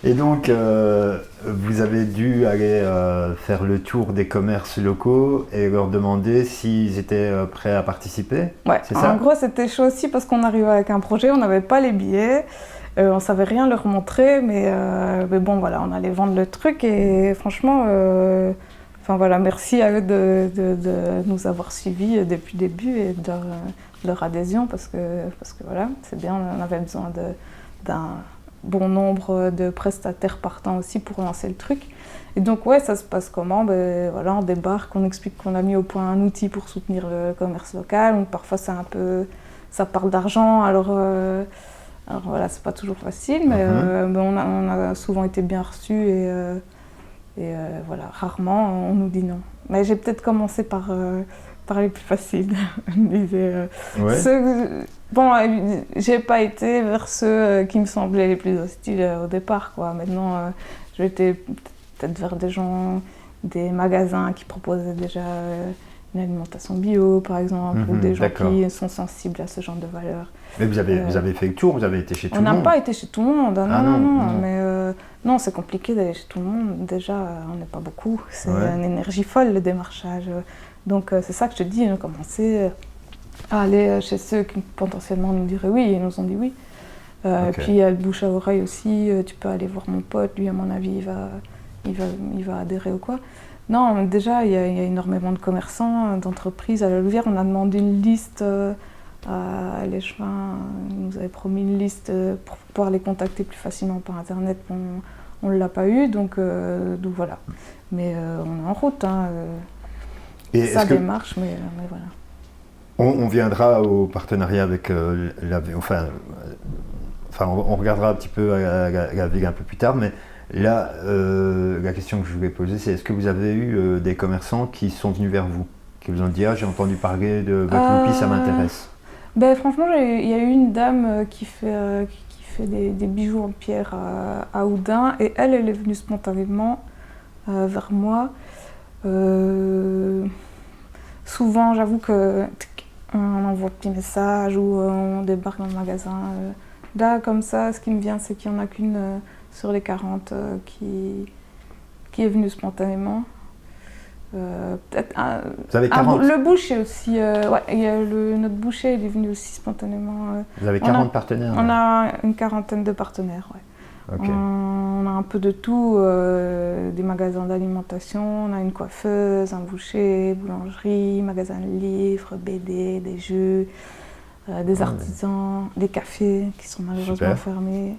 Et donc, vous avez dû aller faire le tour des commerces locaux et leur demander s'ils étaient prêts à participer. Ouais, C'est ça? en gros, c'était chaud aussi parce qu'on arrivait avec un projet, on n'avait pas les billets, on savait rien leur montrer, mais bon, voilà, on allait vendre le truc et franchement, enfin voilà, merci à eux de nous avoir suivis depuis le début et de leur adhésion parce que voilà, c'est bien, on avait besoin d'un bon nombre de prestataires partants aussi pour lancer le truc. Et donc ouais, ça se passe comment? Ben voilà, on débarque, on explique qu'on a mis au point un outil pour soutenir le commerce local. Donc parfois c'est un peu, ça parle d'argent, alors voilà, c'est pas toujours facile, mais on a souvent été bien reçus et voilà, rarement on nous dit non. Mais j'ai peut-être commencé par les plus faciles. Je me disais, bon, j'ai pas été vers ceux qui me semblaient les plus hostiles au départ, quoi. Maintenant, j'ai été peut-être vers des gens, des magasins qui proposaient déjà une alimentation bio, par exemple, ou des gens qui sont sensibles à ce genre de valeurs. Mais vous avez fait le tour, vous avez été chez tout le monde? On n'a pas été chez tout le monde, hein, ah, non. Mais non, c'est compliqué d'aller chez tout le monde. Déjà, on n'est pas beaucoup, c'est une énergie folle le démarchage. Donc c'est ça que je te dis, on a commencé à aller chez ceux qui potentiellement nous diraient oui, et ils nous ont dit oui. Et puis il y a le bouche à oreille aussi, tu peux aller voir mon pote, lui à mon avis il va adhérer ou quoi. Non, déjà il y a énormément de commerçants, d'entreprises. À la Louvière, on a demandé une liste à l'échevin, ils nous avaient promis une liste pour pouvoir les contacter plus facilement par internet. On ne l'a pas eu, donc voilà. Mais on est en route, hein, ça démarche, mais voilà. On viendra au partenariat avec on regardera un petit peu la ville un peu plus tard, mais là, la question que je voulais poser, c'est est-ce que vous avez eu des commerçants qui sont venus vers vous, qui vous ont dit « Ah, j'ai entendu parler de votre loupie, ça m'intéresse ». Ben, franchement, il y a eu une dame qui fait des bijoux en pierre à Houdain, et elle est venue spontanément vers moi. Souvent, j'avoue qu'on envoie un petit message ou on débarque dans le magasin. Là, comme ça, ce qui me vient, c'est qu'il n'y en a qu'une sur les 40 qui est venue spontanément. Peut-être vous avez 40 le boucher aussi, notre boucher il est venu aussi spontanément. Vous avez 40 partenaires? On a une quarantaine de partenaires, ouais. On a un peu de tout, des magasins d'alimentation, on a une coiffeuse, un boucher, boulangerie, magasin de livres, BD, des jeux, des artisans, des cafés qui sont malheureusement fermés.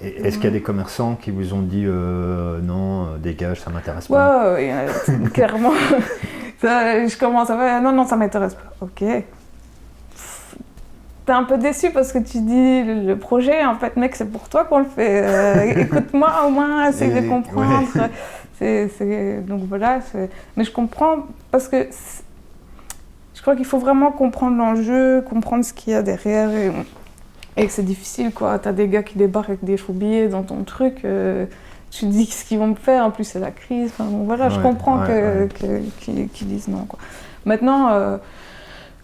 Et est-ce qu'il y a des commerçants qui vous ont dit non, dégage, ça m'intéresse pas? Ouais, clairement. Je commence à faire non, ça m'intéresse pas. Ok. T'es un peu déçu parce que tu dis le projet, en fait, mec, c'est pour toi qu'on le fait. Écoute-moi au moins, essaye de comprendre. Donc voilà. Mais je comprends parce que je crois qu'il faut vraiment comprendre l'enjeu, comprendre ce qu'il y a derrière. Et que c'est difficile, quoi. T'as des gars qui débarquent avec des faux billets dans ton truc. Tu te dis ce qu'ils vont me faire. En plus, c'est la crise. Enfin, bon, voilà, je comprends qu'ils disent non, quoi. Maintenant,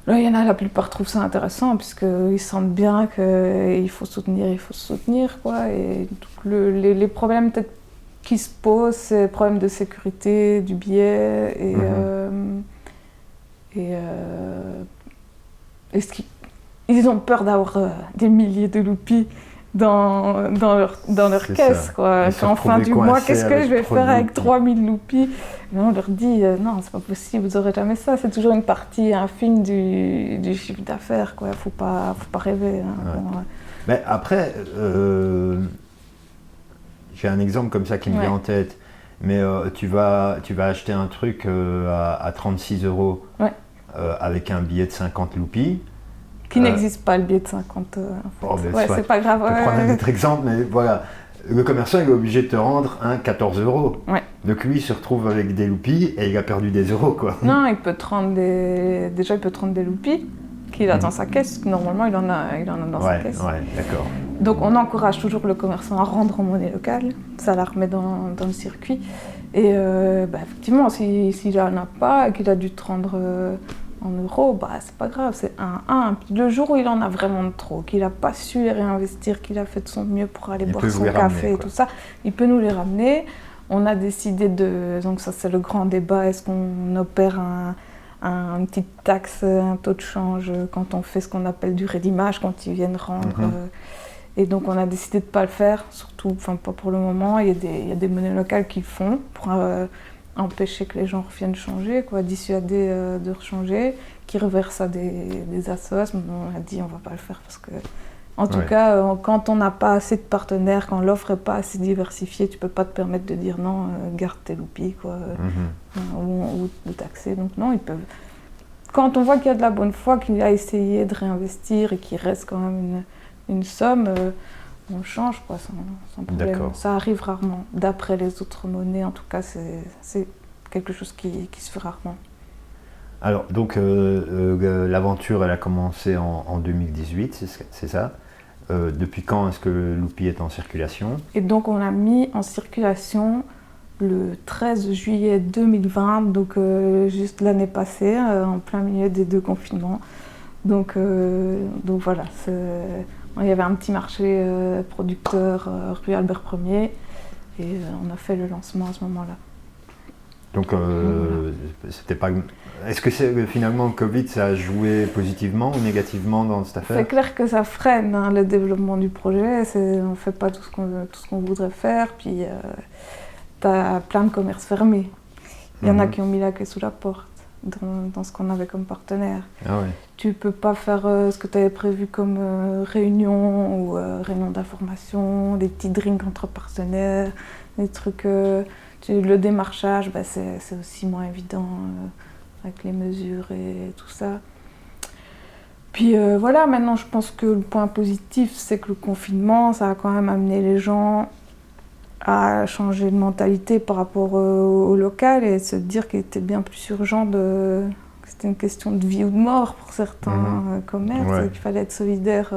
là, il y en a, la plupart trouvent ça intéressant puisqu'ils sentent bien qu'il faut soutenir, quoi. Et donc, les problèmes peut-être qui se posent, c'est le problème de sécurité du billet et ce qui... Ils ont peur d'avoir des milliers de loupies dans leur caisse, quoi. En fin du mois, qu'est-ce que je vais faire avec 3000 loupies? Et on leur dit non, c'est pas possible, vous n'aurez jamais ça. C'est toujours une partie infime du chiffre d'affaires, quoi. Faut pas rêver. Hein. Bon, mais après, j'ai un exemple comme ça qui me vient en tête. Mais tu vas acheter un truc à 36 € avec un billet de 50 loupies. Qui n'existe pas, le billet de 50. C'est pas grave. Je vais prendre un autre exemple, mais voilà. Le commerçant il est obligé de te rendre 14 €. Ouais. Donc lui il se retrouve avec des loupies et il a perdu des euros, quoi. Non, il peut te rendre des loupies qu'il a dans sa caisse. Normalement, il en a dans sa caisse. Ouais, d'accord. Donc on encourage toujours le commerçant à rendre en monnaie locale. Ça la remet dans le circuit. Et effectivement, s'il n'en a pas et qu'il a dû te rendre en euros, bah, c'est pas grave, c'est 1. Puis le jour où il en a vraiment trop, qu'il n'a pas su les réinvestir, qu'il a fait de son mieux pour aller boire son café et tout ça, il peut nous les ramener. On a décidé donc ça c'est le grand débat, est-ce qu'on opère une petite taxe, un taux de change quand on fait ce qu'on appelle du ready-mage, quand ils viennent rendre. Et donc on a décidé de ne pas le faire, surtout, enfin pas pour le moment. Il y a des monnaies locales qui le font pour empêcher que les gens reviennent changer, quoi, dissuader de rechanger, qui reversent à des assos. Mais on a dit on ne va pas le faire parce que, en tout cas, quand on n'a pas assez de partenaires, quand l'offre n'est pas assez diversifiée, tu ne peux pas te permettre de dire non, garde tes loupies, quoi, ou de taxer. Donc non, ils peuvent. Quand on voit qu'il y a de la bonne foi, qu'il a essayé de réinvestir et qu'il reste quand même une somme, on change, quoi, sans problème. D'accord. Ça arrive rarement. D'après les autres monnaies, en tout cas, c'est quelque chose qui se fait rarement. Alors, donc, l'aventure, elle a commencé en 2018, c'est ça. Depuis quand est-ce que le Loopy est en circulation? Et donc, on l'a mis en circulation le 13 juillet 2020, donc juste l'année passée, en plein milieu des 2 confinements. Donc voilà, il y avait un petit marché producteur rue Albert Ier et on a fait le lancement à ce moment-là. Donc c'était pas. Est-ce que finalement le Covid ça a joué positivement ou négativement dans cette affaire? C'est clair que ça freine le développement du projet. On ne fait pas tout ce qu'on voudrait faire. Puis tu as plein de commerces fermés. Il y en a qui ont mis la clé sous la porte dans ce qu'on avait comme partenaire. Ah ouais. Tu peux pas faire ce que tu avais prévu comme réunion ou réunion d'information, des petits drinks entre partenaires, des trucs. Le démarchage, bah, c'est aussi moins évident avec les mesures et tout ça. Puis voilà, maintenant je pense que le point positif, c'est que le confinement, ça a quand même amené les gens à changer de mentalité par rapport au local et se dire qu'il était bien plus urgent que c'était une question de vie ou de mort pour certains commerces, qu'il fallait être solidaire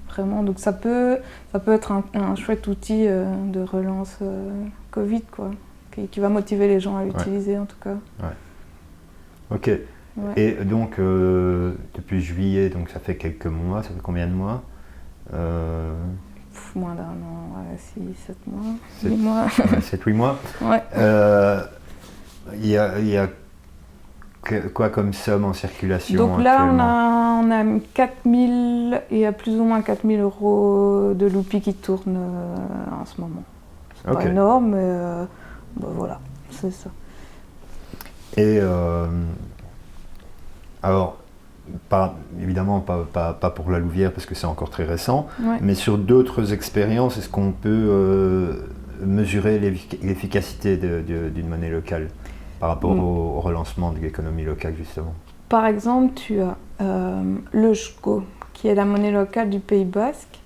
vraiment. Donc ça peut être un chouette outil de relance Covid, quoi, qui va motiver les gens à l'utiliser en tout cas. Ouais. Ok. Ouais. Et donc depuis juillet, donc ça fait quelques mois, ça fait combien de mois? Moins d'un an, 6-7 mois, 8 mois. 7-8 mois. Ouais. Il y a quoi comme somme en circulation? Donc là, on a 4000, il y a plus ou moins 4000 € de Loopy qui tournent en ce moment. C'est pas énorme, mais bah voilà, c'est ça. Et alors, évidemment, pas pour la Louvière parce que c'est encore très récent, mais sur d'autres expériences, est-ce qu'on peut mesurer l'efficacité d'une monnaie locale par rapport au relancement de l'économie locale, justement? Par exemple, tu as le SCO, qui est la monnaie locale du Pays Basque,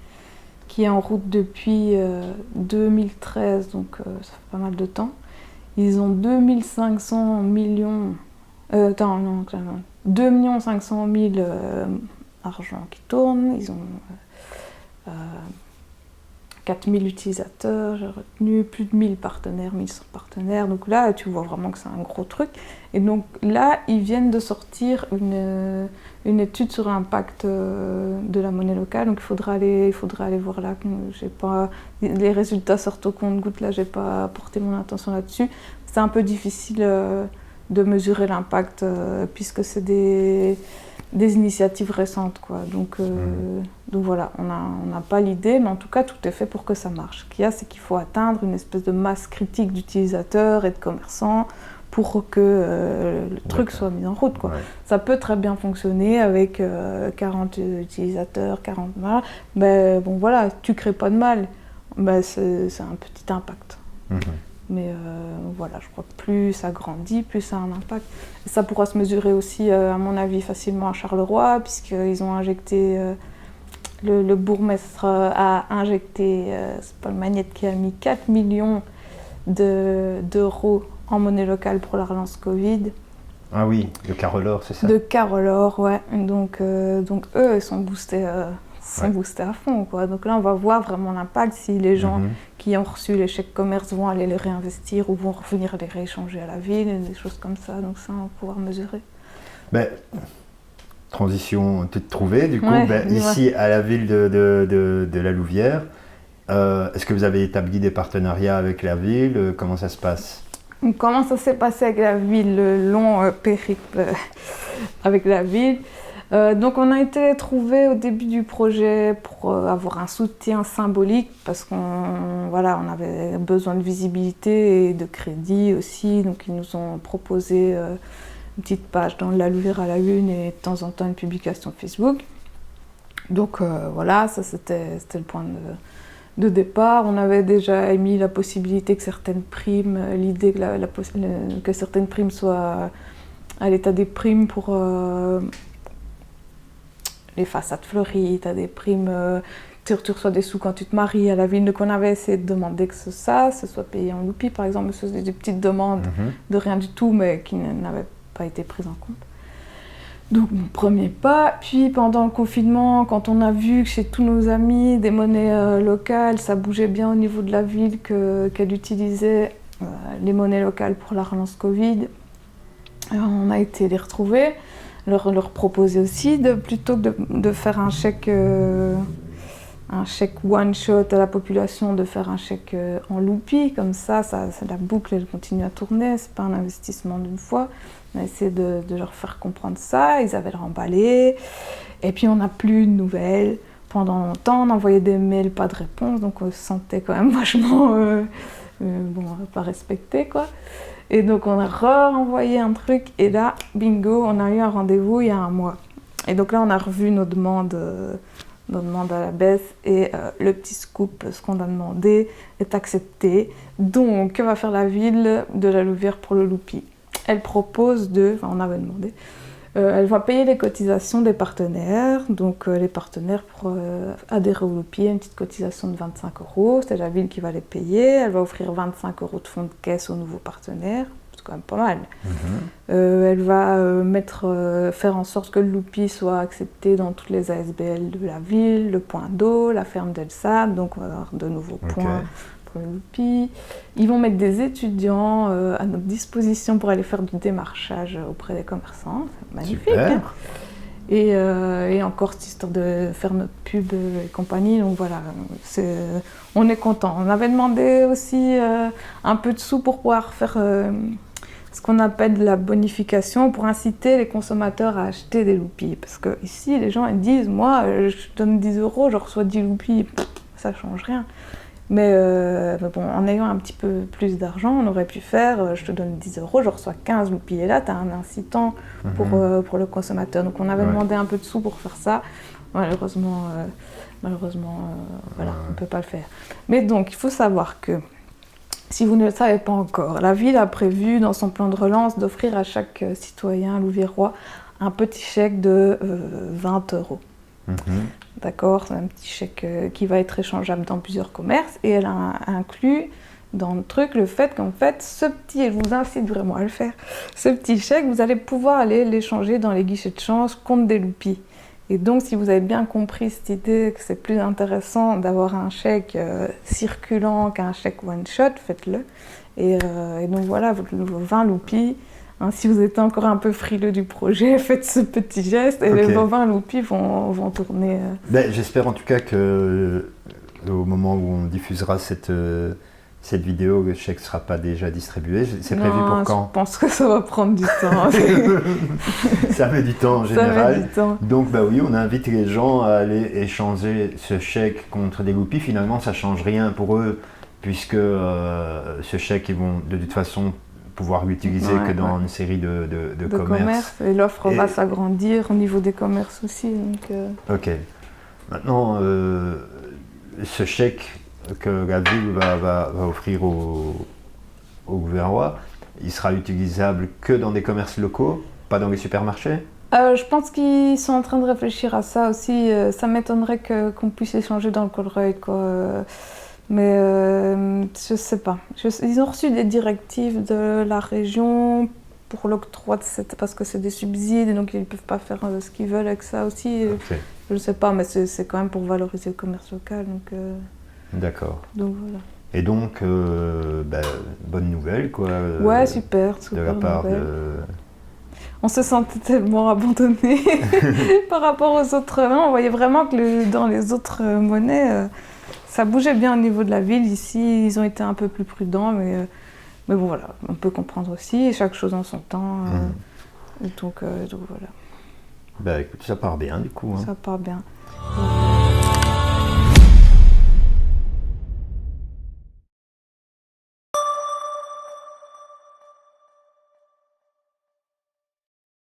qui est en route depuis 2013, donc ça fait pas mal de temps. Ils ont 2 500 millions... 2 500 000 argent qui tournent, ils ont 4000 utilisateurs, j'ai retenu plus de 1000 partenaires, 1100 partenaires, donc là tu vois vraiment que c'est un gros truc. Et donc là ils viennent de sortir une étude sur l'impact de la monnaie locale, donc il faudra aller voir là, j'ai pas, les résultats sortent au compte-gouttes, là j'ai pas porté mon attention là-dessus, c'est un peu difficile de mesurer l'impact puisque c'est des initiatives récentes, quoi. Donc voilà, on n'a pas l'idée, mais en tout cas tout est fait pour que ça marche. Ce qu'il y a, c'est qu'il faut atteindre une espèce de masse critique d'utilisateurs et de commerçants pour que le truc soit mis en route, quoi. Ça peut très bien fonctionner avec 40 utilisateurs, 40 mal, mais bon voilà, tu crées pas de mal, mais c'est un petit impact. Mais voilà, je crois que plus ça grandit, plus ça a un impact. Et ça pourra se mesurer aussi, à mon avis, facilement à Charleroi, puisqu'ils ont injecté, le bourgmestre a injecté, c'est Paul Magnette qui a mis 4 millions d'euros en monnaie locale pour la relance Covid. Ah oui, de Carolor, c'est ça? De Carolor, ouais. Donc eux, ils sont boostés. Boostés à fond, quoi. Donc là, on va voir vraiment l'impact si les gens qui ont reçu les chèques commerce vont aller les réinvestir ou vont revenir les rééchanger à la ville, des choses comme ça. Donc ça, on va pouvoir mesurer. Ben, transition toute trouvée. Du coup, Ouais, ici, à la ville de La Louvière, est-ce que vous avez établi des partenariats avec la ville? Comment ça se passe? Donc, comment ça s'est passé avec la ville, le long périple avec la ville? Donc on a été trouvé au début du projet pour avoir un soutien symbolique parce qu'on voilà, on avait besoin de visibilité et de crédit aussi. Donc ils nous ont proposé une petite page dans La Louvière à la une et de temps en temps une publication Facebook. Donc voilà, ça c'était le point de départ. On avait déjà émis la possibilité que certaines primes, l'idée que certaines primes soient à l'état des primes pour les façades fleuries, tu as des primes, tu reçois des sous quand tu te maries à la ville. Donc on avait essayé de demander que ce soit payé en loupi par exemple, ce sont des petites demandes de rien du tout mais qui n'avaient pas été prises en compte. Donc mon premier pas, puis pendant le confinement, quand on a vu que chez tous nos amis des monnaies locales, ça bougeait bien au niveau de la ville, qu'elle utilisait les monnaies locales pour la relance Covid, on a été les retrouver. Leur proposer aussi, plutôt que de faire un chèque one shot à la population, de faire un chèque en loupi, comme ça la boucle elle continue à tourner, c'est pas un investissement d'une fois. On a essayé de leur faire comprendre ça, ils avaient le remballé, et puis on n'a plus de nouvelles. Pendant longtemps, on envoyait des mails, pas de réponse, donc on se sentait quand même vachement pas respecté quoi. Et donc on a renvoyé un truc et là, bingo, on a eu un rendez-vous il y a un mois. Et donc là, on a revu nos demandes à la baisse et le petit scoop, ce qu'on a demandé, est accepté. Donc, que va faire la ville de La Louvière pour le loupi? Elle propose on avait demandé, elle va payer les cotisations des partenaires. Donc les partenaires pour adhérer au loupi, une petite cotisation de 25 €, c'est la ville qui va les payer. Elle va offrir 25 € de fonds de caisse aux nouveaux partenaires, c'est quand même pas mal. Elle va faire en sorte que le loupi soit accepté dans toutes les ASBL de la ville, le point d'eau, la ferme d'Elsab, donc on va avoir de nouveaux points pour le loupi. Ils vont mettre des étudiants à notre disposition pour aller faire du démarchage auprès des commerçants, c'est magnifique. Hein, et encore cette histoire de faire notre pub et compagnie, donc voilà, on est content. On avait demandé aussi un peu de sous pour pouvoir faire ce qu'on appelle de la bonification, pour inciter les consommateurs à acheter des loupis. Parce que ici, les gens ils disent, moi, je donne 10 €, je reçois 10 loupis, ça change rien. Mais bon, en ayant un petit peu plus d'argent, on aurait pu faire, je te donne 10 €, je reçois 15 loupis. Et là, tu as un incitant pour le consommateur. Donc on avait demandé un peu de sous pour faire ça. Malheureusement, voilà, on ne peut pas le faire. Mais donc, il faut savoir que, si vous ne le savez pas encore, la ville a prévu dans son plan de relance d'offrir à chaque citoyen louviérois un petit chèque de 20 €. D'accord, c'est un petit chèque qui va être échangeable dans plusieurs commerces et elle a inclus dans le truc le fait qu'en fait, et je vous incite vraiment à le faire, ce petit chèque, vous allez pouvoir aller l'échanger dans les guichets de change contre des loupis. Et donc, si vous avez bien compris cette idée que c'est plus intéressant d'avoir un chèque circulant qu'un chèque one-shot, faites-le. Et donc voilà, vos 20 loupis. Hein, si vous êtes encore un peu frileux du projet, faites ce petit geste et les 20 loupis vont tourner. J'espère en tout cas que au moment où on diffusera cette vidéo, le chèque ne sera pas déjà distribué. C'est prévu pour quand? Je pense que ça va prendre du temps. Ça met du temps en général. Ça met du temps. Donc oui, on invite les gens à aller échanger ce chèque contre des loupis. Finalement, ça ne change rien pour eux, puisque ce chèque, ils vont de toute façon pouvoir l'utiliser que dans une série de commerces. Et l'offre va s'agrandir au niveau des commerces aussi. Donc, Ok. Maintenant, ce chèque que la ville va offrir aux gouvernois, il sera utilisable que dans des commerces locaux, pas dans les supermarchés? Je pense qu'ils sont en train de réfléchir à ça aussi. Ça m'étonnerait qu'on puisse échanger dans le Colruyt, quoi. Mais je sais pas. Ils ont reçu des directives de la région pour l'octroi de parce que c'est des subsides et donc ils ne peuvent pas faire ce qu'ils veulent avec ça aussi. Okay. Je ne sais pas, mais c'est quand même pour valoriser le commerce local. D'accord. Donc voilà. Et donc, bonne nouvelle quoi. Ouais, super de la part de... on se sentait tellement abandonné par rapport aux autres. Non, on voyait vraiment que dans les autres monnaies, ça bougeait bien au niveau de la ville. Ici, ils ont été un peu plus prudents, mais bon, voilà, on peut comprendre aussi, chaque chose en son temps. Donc voilà. Bah écoute, ça part bien du coup. Hein. Ça part bien.